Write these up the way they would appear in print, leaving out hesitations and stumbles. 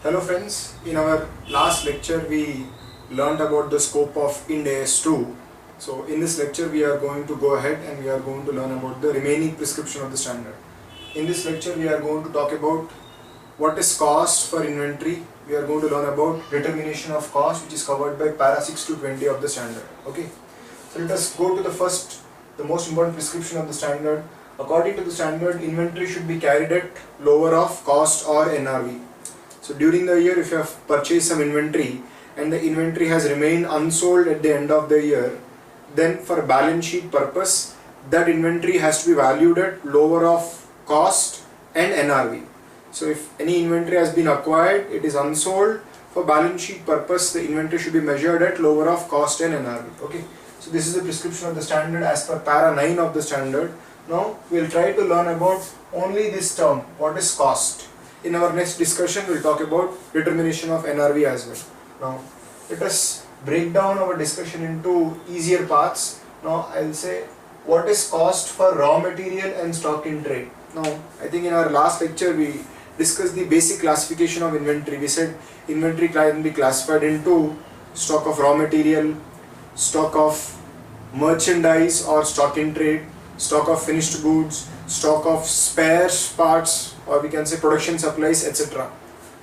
Hello friends, in our last lecture we learned about the scope of Indas2. So in this lecture we are going to go ahead and we are going to learn about the remaining prescription of the standard. In this lecture we are going to talk about what is cost for inventory. We are going to learn about determination of cost, which is covered by para 6 to 20 of the standard. Okay. So let us go to the most important prescription of the standard. According to the standard, inventory should be carried at lower of cost or NRV. So during the year, if you have purchased some inventory and the inventory has remained unsold at the end of the year, then for balance sheet purpose, that inventory has to be valued at lower of cost and NRV. So if any inventory has been acquired, it is unsold, for balance sheet purpose, the inventory should be measured at lower of cost and NRV. Okay. So this is the prescription of the standard as per para 9 of the standard. Now we will try to learn about only this term, what is cost. In our next discussion, we will talk about determination of NRV as well. Now, let us break down our discussion into easier parts. Now, I will say what is cost for raw material and stock in trade. Now, I think in our last lecture, we discussed the basic classification of inventory. We said inventory can be classified into stock of raw material, stock of merchandise or stock in trade, stock of finished goods, stock of spare parts, or we can say production supplies, etc.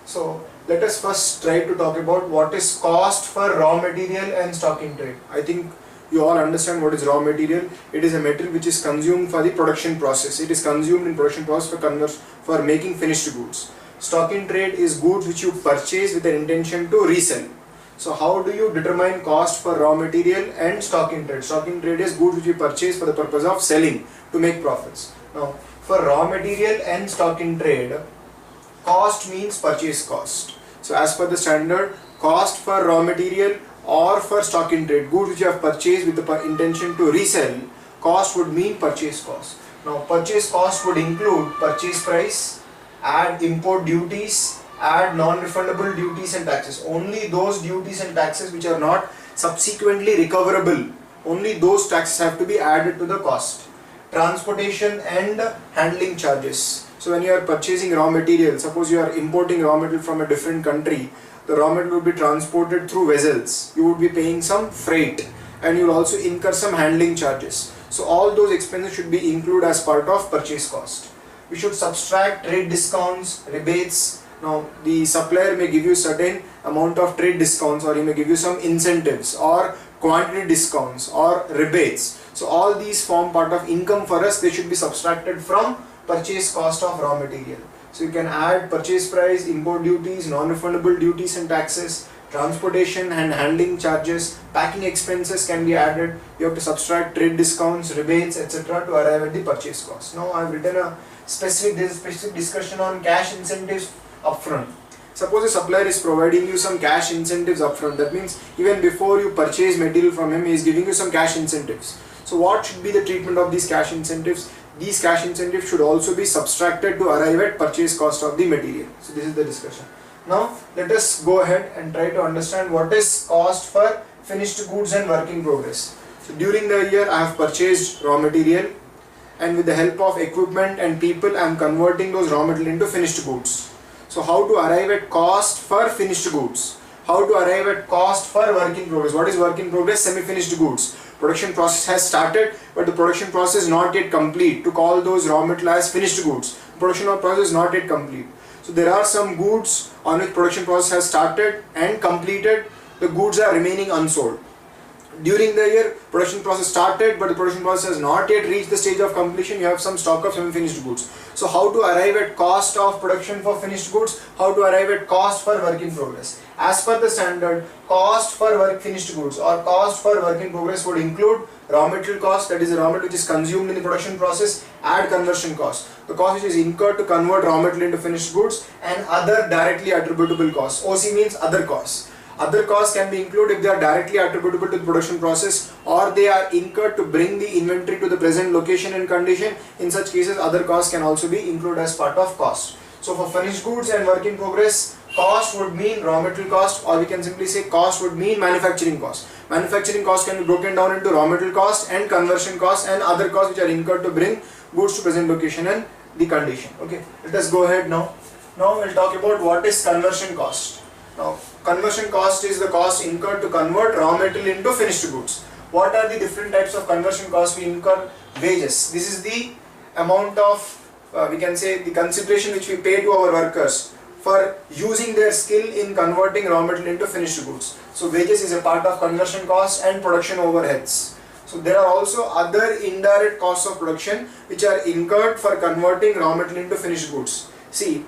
So let us first try to talk about what is cost for raw material and stock in trade. I think you all understand what is raw material. It is a material which is consumed for the production process. It is consumed in production process for making finished goods. Stock in trade is goods which you purchase with an intention to resell. So how do you determine cost for raw material and stock in trade? Stock in trade is goods which you purchase for the purpose of selling to make profits. Now, for raw material and stock in trade, cost means purchase cost. So as per the standard, cost for raw material or for stock in trade, goods which you have purchased with the intention to resell, cost would mean purchase cost. Now purchase cost would include purchase price, add import duties, add non-refundable duties and taxes. Only those duties and taxes which are not subsequently recoverable, only those taxes have to be added to the cost. Transportation and handling charges. So when you are purchasing raw material, suppose you are importing raw material from a different country, the raw material will be transported through vessels. You would be paying some freight and you will also incur some handling charges. So all those expenses should be included as part of purchase cost. We should subtract trade discounts, rebates. Now the supplier may give you certain amount of trade discounts, or he may give you some incentives or quantity discounts or rebates. So all these form part of income for us. They should be subtracted from purchase cost of raw material. So you can add purchase price, import duties, non-refundable duties and taxes, transportation and handling charges, packing expenses can be added. You have to subtract trade discounts, rebates, etc. to arrive at the purchase cost. Now I have written a specific discussion on cash incentives upfront. Suppose a supplier is providing you some cash incentives upfront. That means even before you purchase material from him, he is giving you some cash incentives. So what should be the treatment of these cash incentives? These cash incentives should also be subtracted to arrive at purchase cost of the material. So this is the discussion. Now let us go ahead and try to understand what is cost for finished goods and work in progress. So during the year I have purchased raw material, and with the help of equipment and people I am converting those raw material into finished goods. So how to arrive at cost for finished goods? How to arrive at cost for work in progress? What is work in progress? Semi-finished goods. Production process has started, but the production process is not yet complete. To call those raw material as finished goods. Production process is not yet complete. So there are some goods on which production process has started and completed. The goods are remaining unsold. During the year, production process started, but the production process has not yet reached the stage of completion. You have some stock of semi-finished goods. So how to arrive at cost of production for finished goods? How to arrive at cost for work in progress? As per the standard, cost for finished goods or cost for work in progress would include raw material cost, that is the raw material which is consumed in the production process, add conversion cost, the cost which is incurred to convert raw material into finished goods, and other directly attributable costs. OC means other costs. Other costs can be included if they are directly attributable to the production process, or they are incurred to bring the inventory to the present location and condition. In such cases, other costs can also be included as part of cost. So for finished goods and work in progress, cost would mean raw material cost, or we can simply say cost would mean manufacturing cost. Manufacturing cost can be broken down into raw material cost and conversion cost and other costs which are incurred to bring goods to present location and the condition. Okay, let us go ahead now. Now we'll talk about what is conversion cost. Now conversion cost is the cost incurred to convert raw material into finished goods. What are the different types of conversion costs we incur? Wages. This is the amount of we can say the consideration which we pay to our workers for using their skill in converting raw material into finished goods. So wages is a part of conversion cost and production overheads. So there are also other indirect costs of production which are incurred for converting raw material into finished goods. See,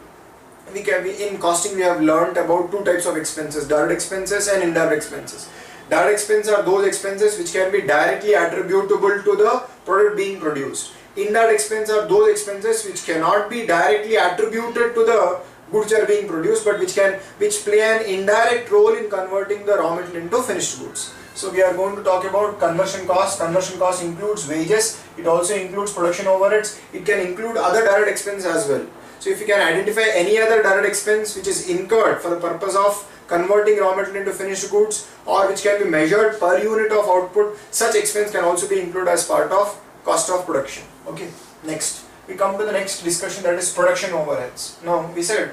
in costing we have learnt about two types of expenses, direct expenses and indirect expenses. Direct expenses are those expenses which can be directly attributable to the product being produced. Indirect expenses are those expenses which cannot be directly attributed to the goods that are being produced, but which play an indirect role in converting the raw material into finished goods. So we are going to talk about conversion cost. Conversion cost includes wages, it also includes production overheads, it can include other direct expenses as well. So if you can identify any other direct expense which is incurred for the purpose of converting raw material into finished goods or which can be measured per unit of output, such expense can also be included as part of cost of production. Okay, next we come to the next discussion, that is production overheads. Now we said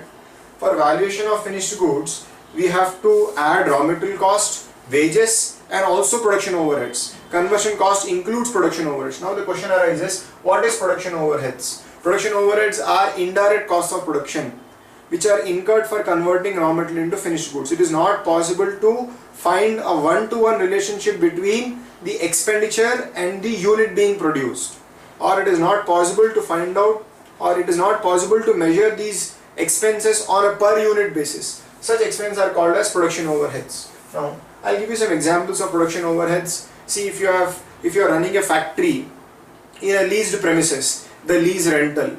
for valuation of finished goods we have to add raw material cost, wages and also production overheads. Conversion cost includes production overheads. Now the question arises, what is production overheads? Production overheads are indirect costs of production which are incurred for converting raw material into finished goods. It is not possible to find a one-to-one relationship between the expenditure and the unit being produced, or it is not possible to find out, or it is not possible to measure these expenses on a per unit basis. Such expenses are called as production overheads. Now I'll give you some examples of production overheads. See, if you are running a factory in a leased premises, the lease rental,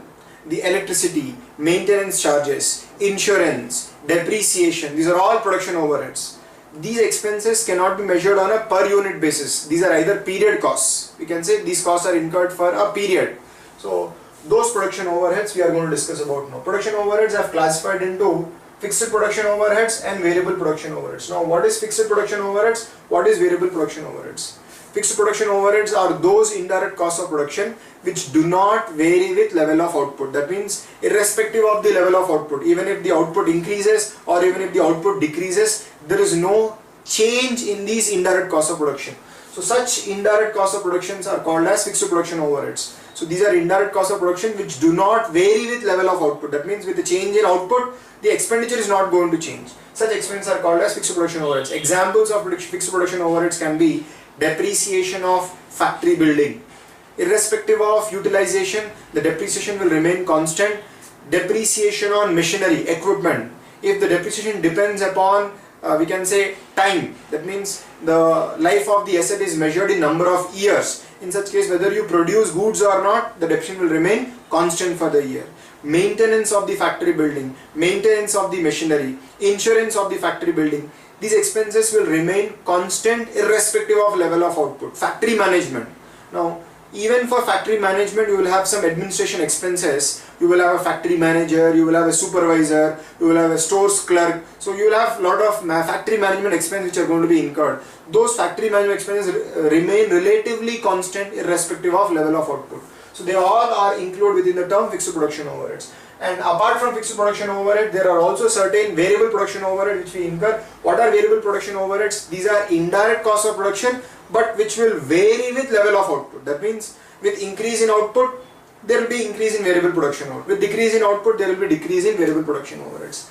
the electricity, maintenance charges, insurance, depreciation, these are all production overheads. These expenses cannot be measured on a per unit basis. These are either period costs. We can say these costs are incurred for a period. So those production overheads we are going to discuss about now. Production overheads are classified into fixed production overheads and variable production overheads. Now what is fixed production overheads? What is variable production overheads? Fixed production overheads are those indirect costs of production which do not vary with level of output. That means irrespective of the level of output, even if the output increases or even if the output decreases, there is no change in these indirect costs of production. So such indirect costs of productions are called as fixed production overheads. So these are indirect costs of production which do not vary with level of output. That means with the change in output, the expenditure is not going to change. Such expenses are called as fixed production overheads. Examples of fixed production overheads can be depreciation of factory building. Irrespective of utilization, the depreciation will remain constant. Depreciation on machinery, equipment. If the depreciation depends upon we can say time, that means the life of the asset is measured in number of years. In such case, whether you produce goods or not, the depreciation will remain constant for the year. Maintenance of the factory building, maintenance of the machinery, insurance of the factory building, these expenses will remain constant irrespective of level of output. Factory management. Now, even for factory management, you will have some administration expenses. You will have a factory manager, you will have a supervisor, you will have a stores clerk. So you will have a lot of factory management expenses which are going to be incurred. Those factory management expenses remain relatively constant irrespective of level of output. So they all are included within the term fixed production overheads. And apart from fixed production overhead, there are also certain variable production overhead which we incur. What are variable production overheads? These are indirect costs of production, but which will vary with level of output. That means with increase in output, there will be increase in variable production overhead. With decrease in output, there will be decrease in variable production overheads.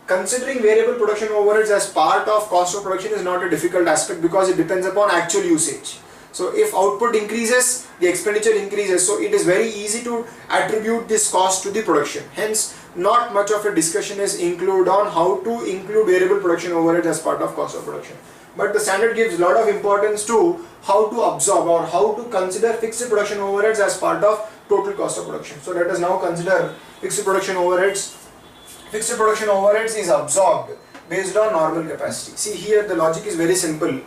Considering variable production overheads as part of cost of production is not a difficult aspect because it depends upon actual usage. So if output increases, the expenditure increases. So it is very easy to attribute this cost to the production. Hence, not much of a discussion is included on how to include variable production overhead as part of cost of production. But the standard gives a lot of importance to how to absorb or how to consider fixed production overheads as part of total cost of production. So let us now consider fixed production overheads. Fixed production overheads is absorbed based on normal capacity. See, here the logic is very simple.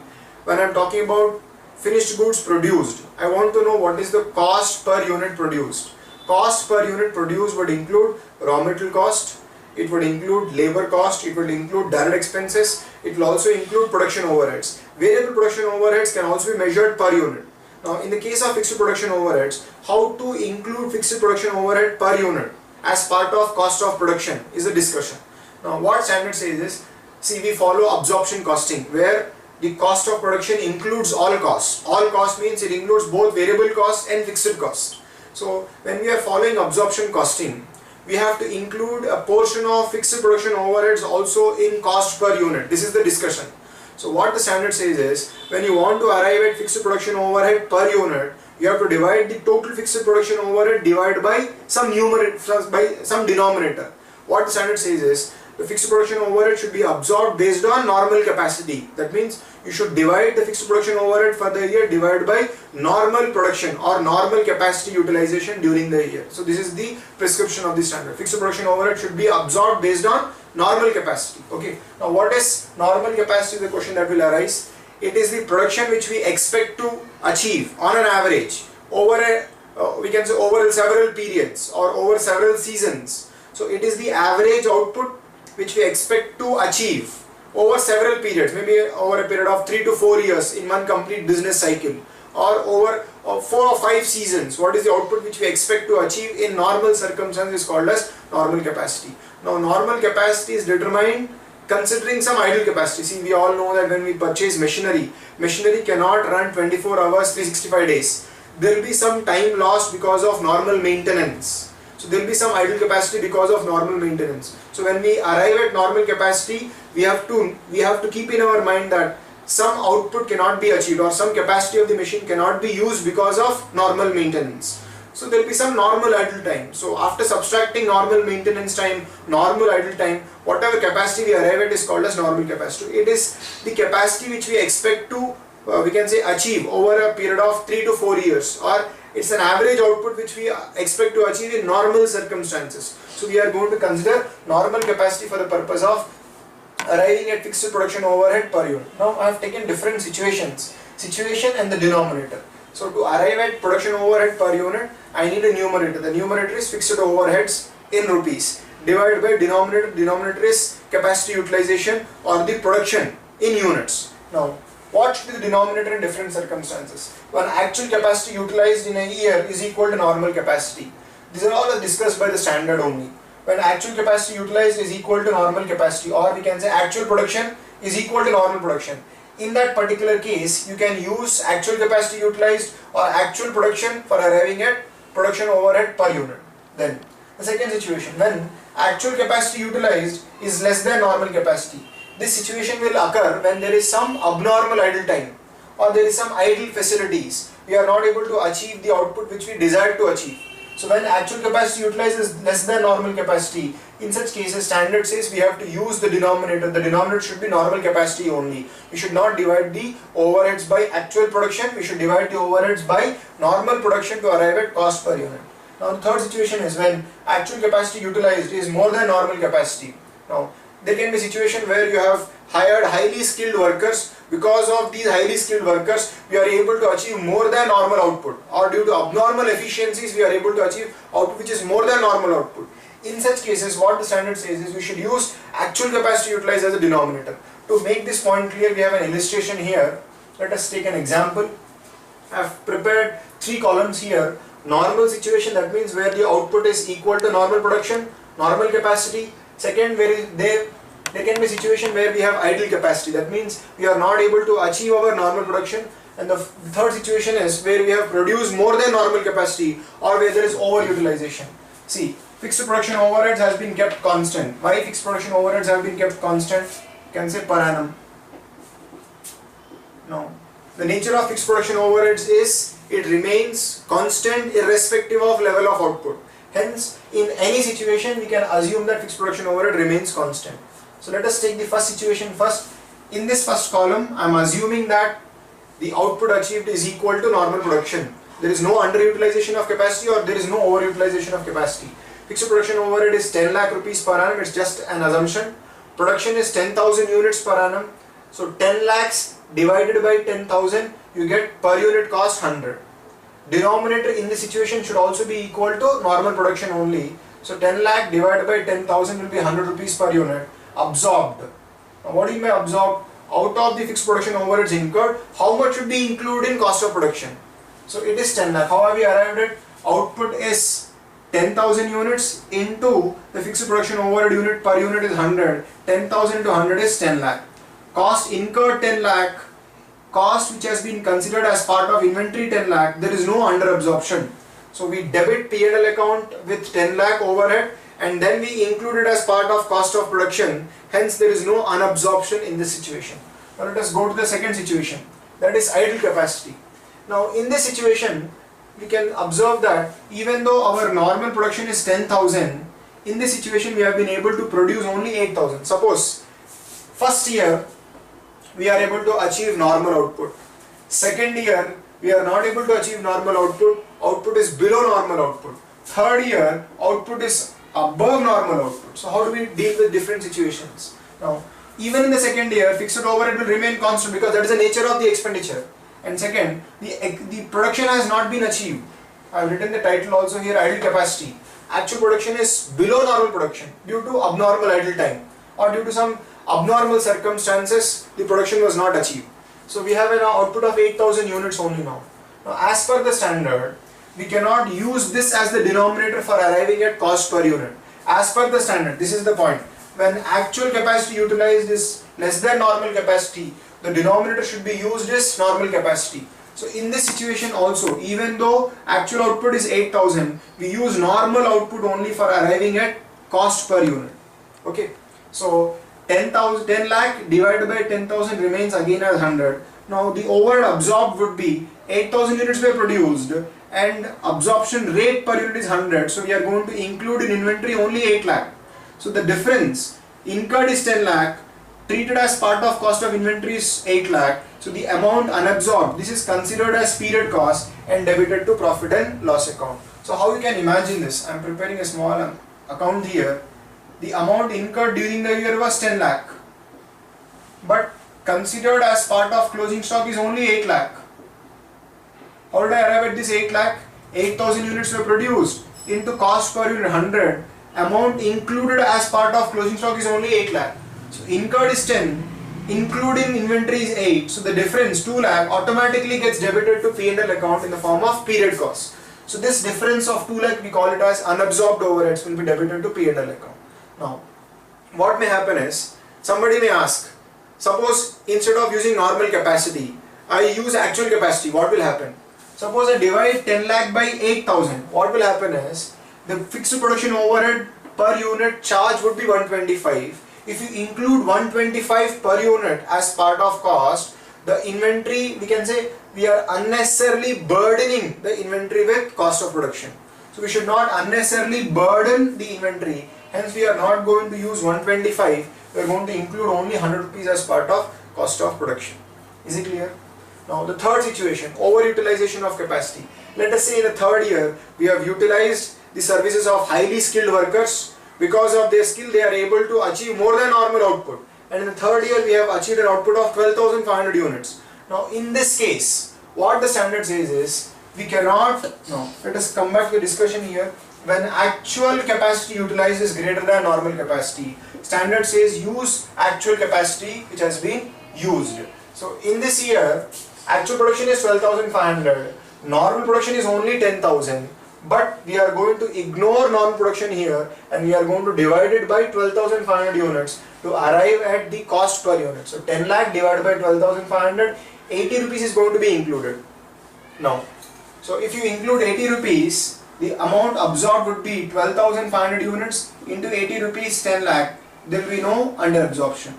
When I am talking about finished goods produced, I want to know what is the cost per unit produced. Cost per unit produced would include raw material cost, it would include labor cost, it would include direct expenses, it will also include production overheads. Variable production overheads can also be measured per unit. Now in the case of fixed production overheads, how to include fixed production overhead per unit? as part of cost of production is the discussion. Now what standard says is, see, we follow absorption costing, where the cost of production includes all costs. All cost means it includes both variable cost and fixed cost. So when we are following absorption costing, we have to include a portion of fixed production overheads also in cost per unit. This is the discussion. So what the standard says is, when you want to arrive at fixed production overhead per unit, you have to divide the total fixed production overhead divided by some numerator, by some denominator. What the standard says is, the fixed production overhead should be absorbed based on normal capacity. That means you should divide the fixed production overhead for the year divided by normal production or normal capacity utilization during the year. So this is the prescription of the standard. Fixed production overhead should be absorbed based on normal capacity. Okay. Now what is normal capacity? The question that will arise. It is the production which we expect to achieve on an average over we can say over several periods or over several seasons. So it is the average output which we expect to achieve over several periods, maybe over a period of 3 to 4 years in one complete business cycle, or over 4 or 5 seasons. What is the output which we expect to achieve in normal circumstances is called as normal capacity. Now normal capacity is determined considering some idle capacity. See, we all know that when we purchase machinery, machinery cannot run 24 hours 365 days. There will be some time lost because of normal maintenance. So there will be some idle capacity because of normal maintenance. So when we arrive at normal capacity, we have to keep in our mind that some output cannot be achieved or some capacity of the machine cannot be used because of normal maintenance. So there will be some normal idle time. So after subtracting normal maintenance time, normal idle time, whatever capacity we arrive at is called as normal capacity. It is the capacity which we expect to we can say achieve over a period of 3 to 4 years, or it's an average output which we expect to achieve in normal circumstances. So we are going to consider normal capacity for the purpose of arriving at fixed production overhead per unit. Now I have taken different situations, situation and the denominator. So to arrive at production overhead per unit, I need a numerator. The numerator is fixed overheads in rupees, divided by denominator. Denominator is capacity utilization or the production in units. Now what should be the denominator in different circumstances? When actual capacity utilized in a year is equal to normal capacity. These are all discussed by the standard only. When actual capacity utilized is equal to normal capacity, or we can say actual production is equal to normal production. In that particular case, you can use actual capacity utilized or actual production for arriving at production overhead per unit. Then the second situation, when actual capacity utilized is less than normal capacity. This situation will occur when there is some abnormal idle time or there is some idle facilities. We are not able to achieve the output which we desire to achieve. So when actual capacity utilized is less than normal capacity, in such cases standard says we have to use the denominator. The denominator should be normal capacity only. We should not divide the overheads by actual production. We should divide the overheads by normal production to arrive at cost per unit. Now the third situation is when actual capacity utilized is more than normal capacity. Now there can be a situation where you have hired highly skilled workers. Because of these highly skilled workers, we are able to achieve more than normal output, or due to abnormal efficiencies, we are able to achieve output which is more than normal output. In such cases, what the standard says is we should use actual capacity utilized as a denominator. To make this point clear, we have an illustration here. Let us take an example. I have prepared 3 columns here. Normal situation, that means where the output is equal to normal production, normal capacity. Second, where there can be a situation where we have idle capacity, that means we are not able to achieve our normal production. And the third situation is where we have produced more than normal capacity or where there is overutilization. See, fixed production overheads has been kept constant. Why fixed production overheads have been kept constant? You can say per annum. No. The nature of fixed production overheads is it remains constant irrespective of level of output. Hence, in any situation we can assume that fixed production overhead remains constant. So let us take the first situation first. In this first column, I am assuming that the output achieved is equal to normal production. There is no underutilization of capacity or there is no overutilization of capacity. Fixed production overhead is 10 lakh rupees per annum. It's just an assumption. Production is 10,000 units per annum. So 10 lakhs divided by 10,000, you get per unit cost 100. Denominator in this situation should also be equal to normal production only. So 10 lakh divided by 10,000 will be 100 rupees per unit. Absorbed. Now what do you mean absorbed? Out of the fixed production overheads incurred, how much should be included in cost of production? So it is 10 lakh. How have we arrived at? Output is 10,000 units into the fixed production overhead unit per unit is 100. 10,000 into 100 is 10 lakh. Cost incurred 10 lakh. Cost which has been considered as part of inventory 10 lakh. There is no under absorption. So we debit P&L account with 10 lakh overhead and then we include it as part of cost of production. Hence there is no unabsorption in this situation. Now let us go to the second situation, that is idle capacity. Now in this situation we can observe that even though our normal production is 10,000, in this situation we have been able to produce only 8,000. Suppose first year we are able to achieve normal output. Second year we are not able to achieve normal output, output is below normal output. Third year output is above normal output. So how do we deal with different situations? Now even in the second year fixed overhead will remain constant because that is the nature of the expenditure. And second, the production has not been achieved. I have written the title also here, idle capacity. Actual production is below normal production due to abnormal idle time or due to some abnormal circumstances the production was not achieved. So we have an output of 8,000 units only now. Now as per the standard, we cannot use this as the denominator for arriving at cost per unit. As per the standard, this is the point. When actual capacity utilized is less than normal capacity, the denominator should be used as normal capacity. So in this situation also, even though actual output is 8,000, we use normal output only for arriving at cost per unit. Okay, so 10 lakh divided by 10,000 remains again as 100. Now the overhead absorbed would be 8,000 units were produced and absorption rate per unit is 100. So we are going to include in inventory only 8 lakh. So the difference incurred is 10 lakh. Treated as part of cost of inventory is 8 lakh. So the amount unabsorbed, this is considered as period cost and debited to profit and loss account. So how you can imagine this? I am preparing a small account here. The amount incurred during the year was 10 lakh. But considered as part of closing stock is only 8 lakh. How did I arrive at this 8 lakh? 8,000 units were produced into cost per unit 100. Amount included as part of closing stock is only 8 lakh. So incurred is 10, including inventory is 8. So the difference 2 lakh automatically gets debited to P&L account in the form of period cost. So this difference of 2 lakh we call it as unabsorbed overheads will be debited to P&L account. Now what may happen is somebody may ask, suppose instead of using normal capacity I use actual capacity, what will happen? Suppose I divide 10 lakh by 8,000, what will happen is the fixed production overhead per unit charge would be 125. If you include 125 per unit as part of cost, the inventory, we can say we are unnecessarily burdening the inventory with cost of production. So we should not unnecessarily burden the inventory. Hence we are not going to use 125. We are going to include only 100 rupees as part of cost of production. Is it clear? Now the third situation, overutilization of capacity. Let us say in the third year we have utilized the services of highly skilled workers. Because of their skill they are able to achieve more than normal output, and in the third year we have achieved an output of 12,500 units. Now in this case what the standard says is we cannot, let us come back to the discussion here. When actual capacity utilized is greater than normal capacity, standard says use actual capacity which has been used. So in this year actual production is 12,500, normal production is only 10,000. But we are going to ignore normal production here and we are going to divide it by 12,500 units to arrive at the cost per unit. So 10 lakh divided by 12,500, 80 rupees is going to be included. Now, so if you include 80 rupees, the amount absorbed would be 12,500 units into 80 rupees 10 lakh. There will be no under absorption.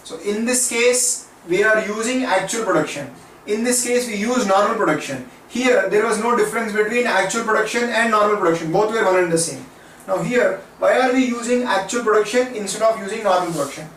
So in this case, we are using actual production. In this case, we use normal production. Here there was no difference between actual production and normal production, both were one and the same. Now here, why are we using actual production instead of using normal production?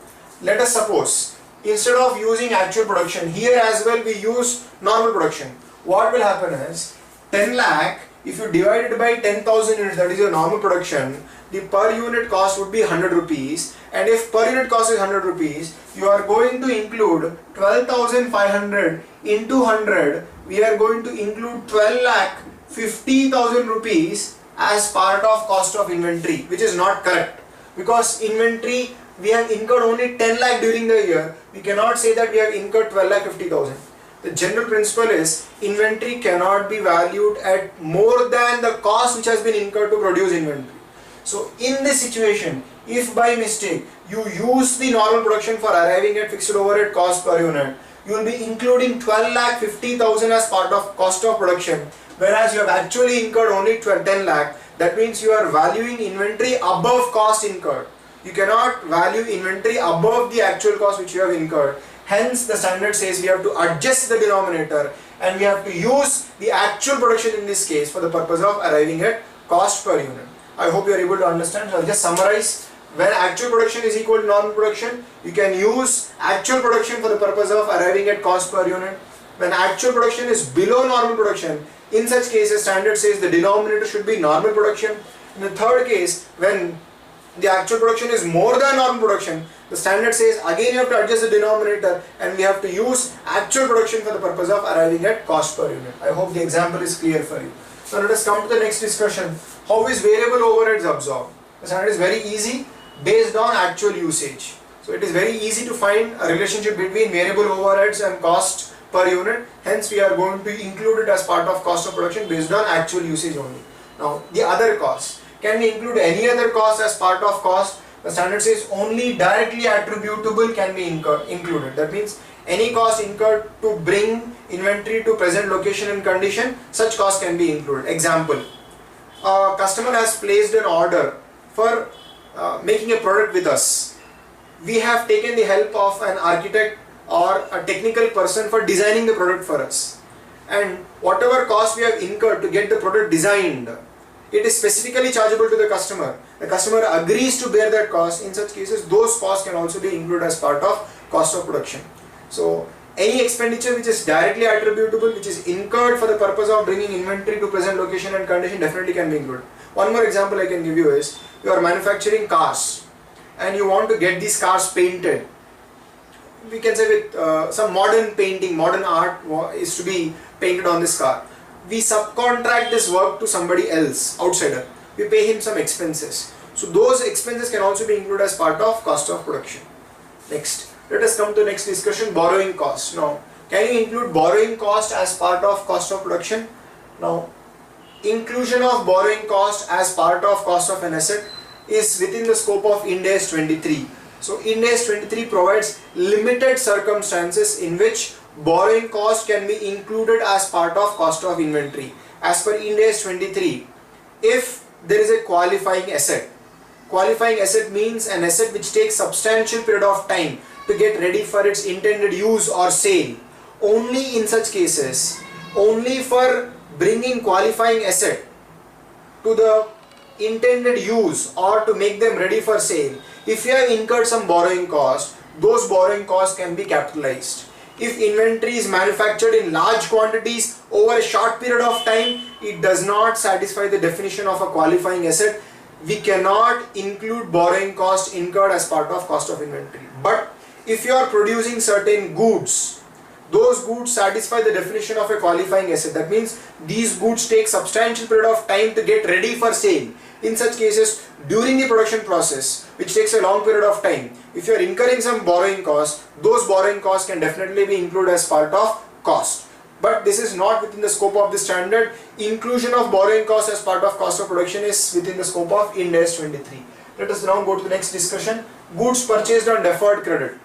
Let us suppose, instead of using actual production, here as well we use normal production. What will happen is, 10 lakh, if you divide it by 10,000 units, that is your normal production, the per unit cost would be 100 rupees, and if per unit cost is 100 rupees, you are going to include 12,500 into 100, we are going to include 12 lakh 50,000 rupees as part of cost of inventory, which is not correct, because inventory we have incurred only 10 lakh during the year. We cannot say that we have incurred 12 lakh 50,000. The general principle is inventory cannot be valued at more than the cost which has been incurred to produce inventory. So in this situation, if by mistake you use the normal production for arriving at fixed overhead cost per unit, you will be including 12,50,000 as part of cost of production, whereas you have actually incurred only 10 lakh. That means you are valuing inventory above cost incurred. You cannot value inventory above the actual cost which you have incurred. Hence the standard says we have to adjust the denominator and we have to use the actual production in this case for the purpose of arriving at cost per unit. I hope you are able to understand. So I'll just summarize. When actual production is equal to normal production, you can use actual production for the purpose of arriving at cost per unit. When actual production is below normal production, in such cases standard says the denominator should be normal production. In the third case, when the actual production is more than normal production, the standard says again you have to adjust the denominator and we have to use actual production for the purpose of arriving at cost per unit. I hope the example is clear for you. So let us come to the next discussion. How is variable overheads absorbed? The standard is very easy based on actual usage. So it is very easy to find a relationship between variable overheads and cost per unit. Hence we are going to include it as part of cost of production based on actual usage only. Now the other costs. Can we include any other cost as part of cost? The standard says only directly attributable can be included. That means any cost incurred to bring inventory to present location and condition, such cost can be included. Example, a customer has placed an order for making a product with us. We have taken the help of an architect or a technical person for designing the product for us. And whatever cost we have incurred to get the product designed, it is specifically chargeable to the customer. The customer agrees to bear that cost. In such cases, those costs can also be included as part of cost of production. So, any expenditure which is directly attributable, which is incurred for the purpose of bringing inventory to present location and condition, definitely can be included. One more example I can give you is, you are manufacturing cars and you want to get these cars painted. We can say with some modern painting, modern art is to be painted on this car. We subcontract this work to somebody else, outsider. We pay him some expenses. So those expenses can also be included as part of cost of production. Next, let us come to the next discussion, borrowing cost. Now, can you include borrowing cost as part of cost of production? Now, inclusion of borrowing cost as part of cost of an asset is within the scope of Indas 23. So Indas 23 provides limited circumstances in which borrowing cost can be included as part of cost of inventory. As per Indas 23, if there is a qualifying asset means an asset which takes substantial period of time to get ready for its intended use or sale. Only in such cases, only for bringing qualifying asset to the intended use or to make them ready for sale, if you have incurred some borrowing cost, those borrowing costs can be capitalized. If inventory is manufactured in large quantities over a short period of time, it does not satisfy the definition of a qualifying asset. We cannot include borrowing cost incurred as part of cost of inventory. But if you are producing certain goods, those goods satisfy the definition of a qualifying asset. That means these goods take substantial period of time to get ready for sale. In such cases, during the production process, which takes a long period of time, if you are incurring some borrowing costs, those borrowing costs can definitely be included as part of cost. But this is not within the scope of the standard. Inclusion of borrowing costs as part of cost of production is within the scope of Indas 23. Let us now go to the next discussion. Goods purchased on deferred credit.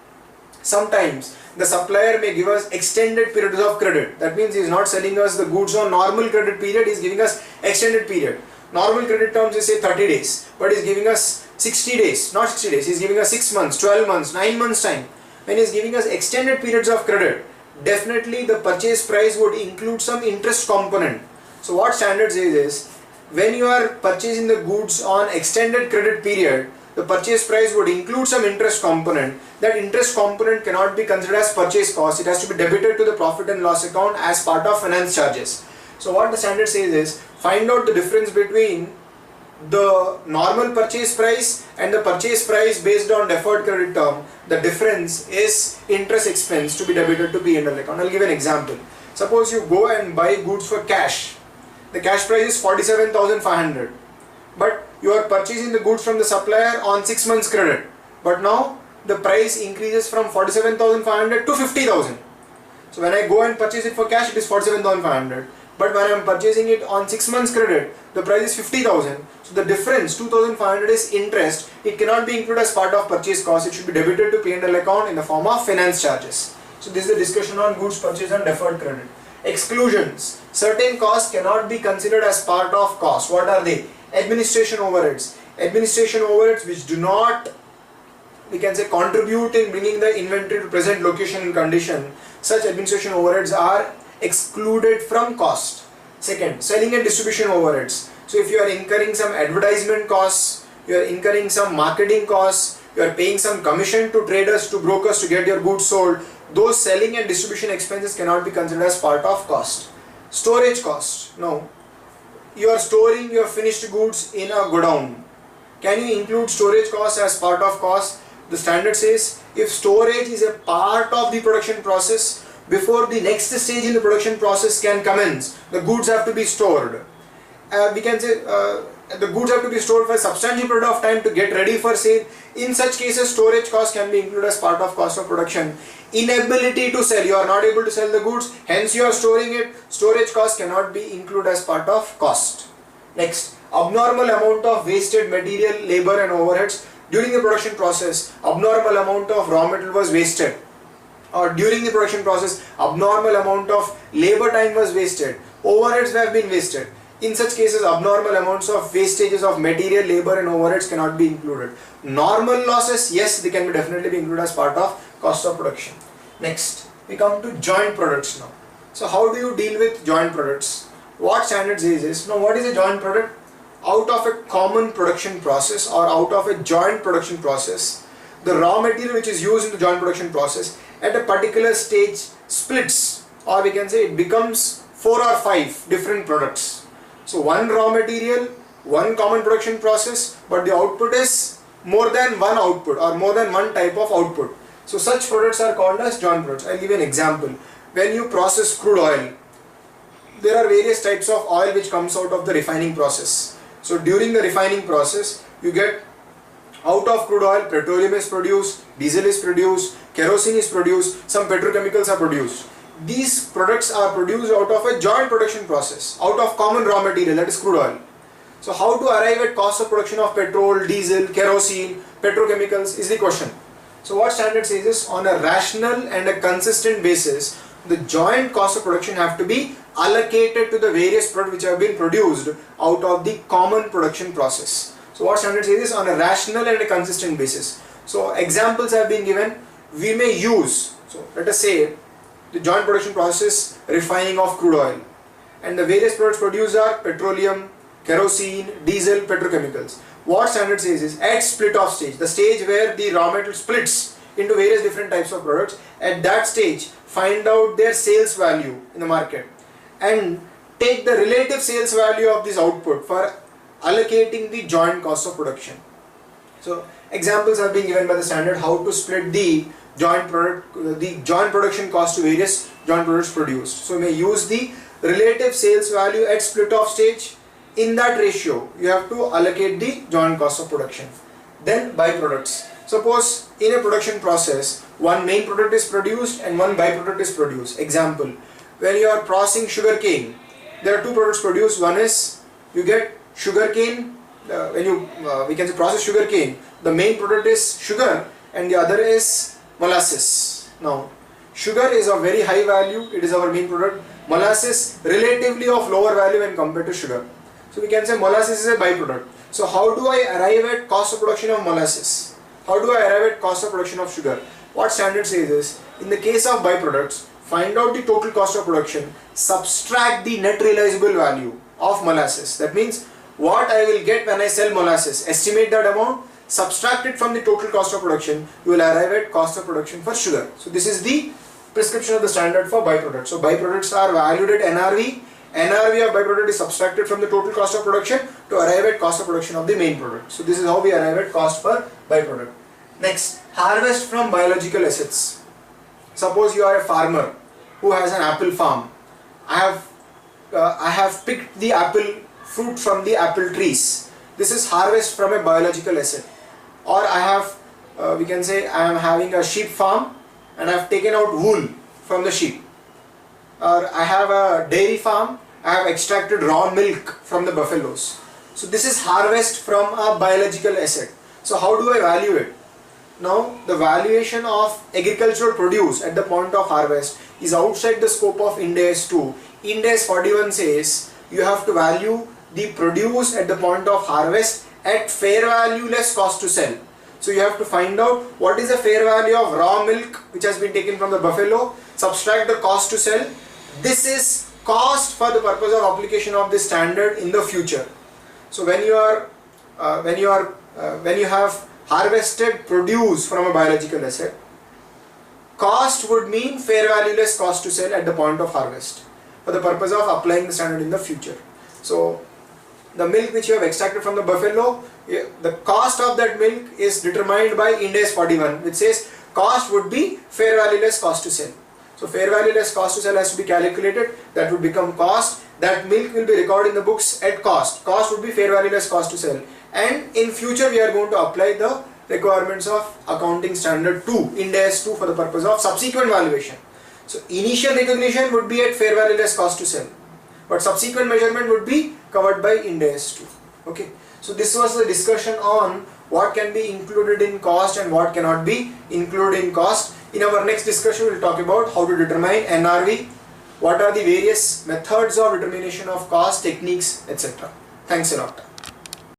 Sometimes the supplier may give us extended periods of credit. That means he is not selling us the goods on normal credit period, he is giving us extended period. Normal credit terms is say 30 days, but he is giving us 60 days, not 60 days, he is giving us 6 months, 12 months, 9 months time. When he is giving us extended periods of credit, definitely the purchase price would include some interest component. So what standard says is, when you are purchasing the goods on extended credit period, the purchase price would include some interest component. That interest component cannot be considered as purchase cost. It has to be debited to the profit and loss account as part of finance charges. So what the standard says is, find out the difference between the normal purchase price and the purchase price based on deferred credit term. The difference is interest expense to be debited to P&L account. I'll give an example. Suppose you go and buy goods for cash. The cash price is 47,500. But you are purchasing the goods from the supplier on 6 months credit. But now the price increases from 47,500 to 50,000. So when I go and purchase it for cash, it is 47,500. But when I am purchasing it on 6 months credit, the price is 50,000. So the difference, 2,500, is interest. It cannot be included as part of purchase cost. It should be debited to P&L account in the form of finance charges. So this is the discussion on goods purchased on deferred credit. Exclusions. Certain costs cannot be considered as part of cost. What are they? Administration overheads. Administration overheads which do not, we can say, contribute in bringing the inventory to present location and condition. Such administration overheads are excluded from cost. Second, selling and distribution overheads. So if you are incurring some advertisement costs, you are incurring some marketing costs, you are paying some commission to traders, to brokers to get your goods sold, those selling and distribution expenses cannot be considered as part of cost. Storage cost. No. You are storing your finished goods in a godown. Can you include storage costs as part of cost? The standard says if storage is a part of the production process, before the next stage in the production process can commence, the goods have to be stored. We can say the goods have to be stored for a substantial period of time to get ready for sale. In such cases, storage cost can be included as part of cost of production. Inability to sell, you are not able to sell the goods, hence you are storing it, storage cost cannot be included as part of cost. Next, abnormal amount of wasted material, labor and overheads. During the production process, abnormal amount of raw material was wasted, or during the production process, abnormal amount of labor time was wasted, overheads have been wasted. In such cases, abnormal amounts of wastages of material, labor and overheads cannot be included. Normal losses, yes, they can be definitely be included as part of cost of production. Next, we come to joint products now. So how do you deal with joint products? What standard says is, now what is a joint product? Out of a common production process or out of a joint production process, the raw material which is used in the joint production process at a particular stage splits, or we can say it becomes 4 or 5 different products. So one raw material, one common production process, but the output is more than one output or more than one type of output. So such products are called as joint products. I'll give you an example. When you process crude oil, there are various types of oil which comes out of the refining process. So during the refining process, you get out of crude oil, petroleum is produced, diesel is produced, kerosene is produced, some petrochemicals are produced. These products are produced out of a joint production process, out of common raw material, that is crude oil. So how to arrive at cost of production of petrol, diesel, kerosene, petrochemicals is the question. So what standard says is, on a rational and a consistent basis, the joint cost of production have to be allocated to the various products which have been produced out of the common production process. So what standard says is, on a rational and a consistent basis. So examples have been given. We may use, so let us say the joint production process, refining of crude oil, and the various products produced are petroleum, kerosene, diesel, petrochemicals. What standard says is, at split off stage, the stage where the raw material splits into various different types of products, at that stage find out their sales value in the market and take the relative sales value of this output for allocating the joint cost of production. So examples have been given by the standard how to split the joint production cost to various joint products produced. So you may use the relative sales value at split off stage. In that ratio, you have to allocate the joint cost of production. Then byproducts. Suppose in a production process, one main product is produced and one byproduct is produced. Example, when you are processing sugar cane, there are two products produced. One is you get sugar cane. When you we can say process sugar cane, the main product is sugar and the other is molasses. Now, sugar is of very high value, it is our main product. Molasses relatively of lower value when compared to sugar. So we can say molasses is a byproduct. So how do I arrive at cost of production of molasses? How do I arrive at cost of production of sugar? What standard says is, in the case of byproducts, find out the total cost of production, subtract the net realizable value of molasses. That means what I will get when I sell molasses, estimate that amount, subtract it from the total cost of production, you will arrive at cost of production for sugar. So this is the prescription of the standard for byproducts. So byproducts are valued at NRV. NRV of byproduct is subtracted from the total cost of production to arrive at cost of production of the main product. So this is how we arrive at cost per byproduct. Next, harvest from biological assets. Suppose you are a farmer who has an apple farm. I have picked the apple fruit from the apple trees. This is harvest from a biological asset. Or I have, we can say I am having a sheep farm and I have taken out wool from the sheep. or I have a dairy farm, I have extracted raw milk from the buffaloes. So this is harvest from a biological asset. So how do I value it? Now the valuation of agricultural produce at the point of harvest is outside the scope of Indas 2. Indas 41 says you have to value the produce at the point of harvest at fair value less cost to sell. So you have to find out what is the fair value of raw milk which has been taken from the buffalo, subtract the cost to sell. This is cost for the purpose of application of this standard in the future. So when you have harvested produce from a biological asset, cost would mean fair value less cost to sell at the point of harvest for the purpose of applying the standard in the future. So the milk which you have extracted from the buffalo, the cost of that milk is determined by Indas 41, which says cost would be fair value less cost to sell. So fair value less cost to sell has to be calculated. That would become cost. That milk will be recorded in the books at cost. Cost would be fair value less cost to sell. And in future we are going to apply the requirements of accounting standard 2, Indas 2, for the purpose of subsequent valuation. So initial recognition would be at fair value less cost to sell, but subsequent measurement would be covered by Indas 2. Okay. So this was the discussion on what can be included in cost and what cannot be included in cost. In our next discussion we will talk about how to determine NRV, what are the various methods of determination of cost, techniques, etc. Thanks a lot.